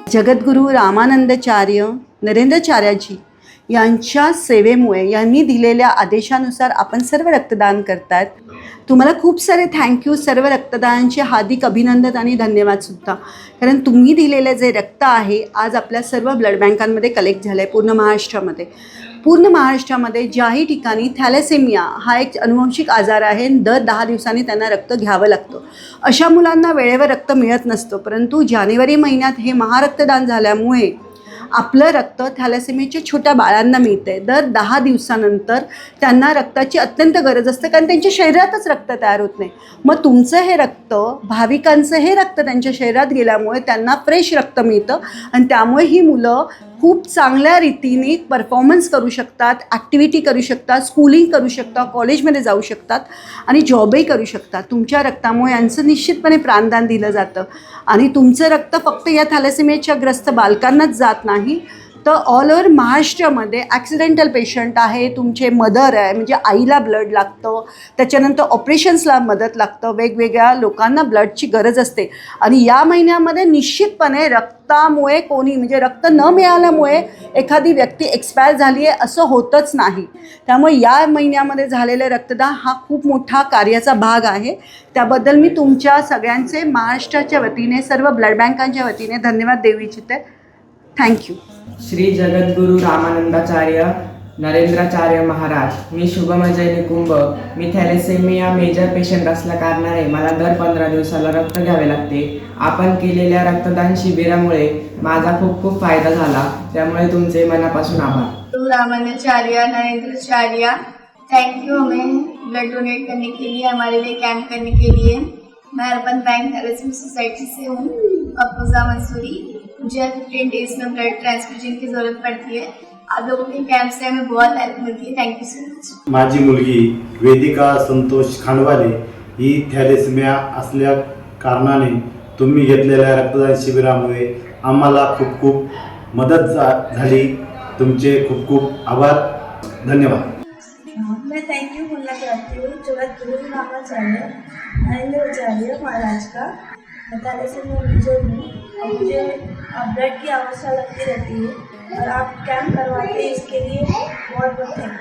जगद्गुरू रामानंदाचार्य नरेंद्राचार्यजी यांच्या सेवेमुळे यांनी दिलेल्या आदेशानुसार आपण सर्व रक्तदान करतात. तुम्हाला खूप सारे थँक्यू. सर्व रक्तदानांचे हार्दिक अभिनंदन आणि धन्यवादसुद्धा. कारण तुम्ही दिलेले जे रक्त आहे आज आपल्या सर्व ब्लड बँकांमध्ये कलेक्ट झालं आहे पूर्ण महाराष्ट्रामध्ये ज्याही ठिकाणी थॅलेसेमिया हा एक अनुवंशिक आजार आहे. दर 10 दिवसांनी त्यांना रक्त घ्यावं लागतं. अशा मुलांना वेळेवर रक्त मिळत नसतं. परंतु जानेवारी महिन्यात हे महारक्तदान झाल्यामुळे आपलं रक्त थॅलेसेमियाच्या छोट्या बाळांना मिळतं आहे. दर 10 दिवसानंतर त्यांना रक्ताची अत्यंत गरज असते कारण त्यांच्या शरीरातच रक्त तयार होत नाही. मग तुमचं हे रक्त, भाविकांचं हे रक्त त्यांच्या शरीरात गेल्यामुळे त्यांना फ्रेश रक्त मिळतं आणि त्यामुळे ही मुलं खूप चांगल्या रीतीने परफॉर्मन्स करू शकतात, ॲक्टिव्हिटी करू शकतात, स्कूलिंग करू शकतात, कॉलेजमध्ये जाऊ शकतात आणि जॉबही करू शकतात. तुमच्या रक्तामुळे यांचं निश्चितपणे प्राणदान दिलं जातं. आणि तुमचं रक्त फक्त या थॅलेसेमियाच्या ग्रस्त बालकांनाच जात नाही तर ऑल ओव्हर महाराष्ट्रामध्ये ॲक्सिडेंटल पेशंट आहे, तुमचे मदर आहे म्हणजे आईला ब्लड लागतं, त्याच्यानंतर ऑपरेशन्सला मदत लागतं, वेगवेगळ्या लोकांना ब्लडची गरज असते. आणि या महिन्यामध्ये निश्चितपणे रक्तामुळे कोणी म्हणजे रक्त न मिळाल्यामुळे एखादी व्यक्ती एक्सपायर झाली आहे असं होतच नाही. त्यामुळे या महिन्यामध्ये झालेले रक्तदान हा खूप मोठा कार्याचा भाग आहे. त्याबद्दल मी तुमच्या सगळ्यांचे महाराष्ट्राच्या वतीने सर्व ब्लड बँकांच्या वतीने धन्यवाद देऊ इच्छिते. थँक्यू. श्री जगद्गुरू रामानंदाचार्य नरेंद्राचार्य महाराज. मी शुभमजय निकुंभ. मी थॅलेसेमिया मेजर पेशंट असल्या कारणाने मला दर 15 दिवसाला रक्त घ्यावे लागते. आपण केलेल्या रक्तदान शिबिरामुळे माझा खूप खूप फायदा झाला. त्यामुळे तुमचे मनापासून आभार. रामानंदाचार्य नरेंद्राचार्य, थैंक यू हमें ब्लड डोनेट करने के लिए, हमारे लिए कैंप करने के लिए. मैं अर्बन बैंक थैलेसीमिया सोसाइटी से हूँ, अफरोजा मंसूरी. मुझे 15 डेज में ब्लड ट्रांसफ्यूजन की ज़रूरत पड़ती है. आप लोगों के कैंप से हमें बहुत हेल्प मिलती है. Thank you so much. माझी मुलगी वेदिका संतोष खांडवाले ही थॅलेसेमिया असल्या कारणाने तुम्ही घेतलेल्या रक्तदान शिबिरामुळे आम्हाला खूप खूप मदत झाली. तुमचे खूप खूप आभार. धन्यवाद. मैं थैंक यू बोलना चाहती हूँ जगद्गुरू रामाचार्य नरेंद्राचार्य महाराज का. थैलेसेमिया मेजर हूँ और मुझे ब्लड की आवश्यकता लगती रहती है और आप कैंप करवाते हैं इसके लिए बहुत बहुत थैंक यू.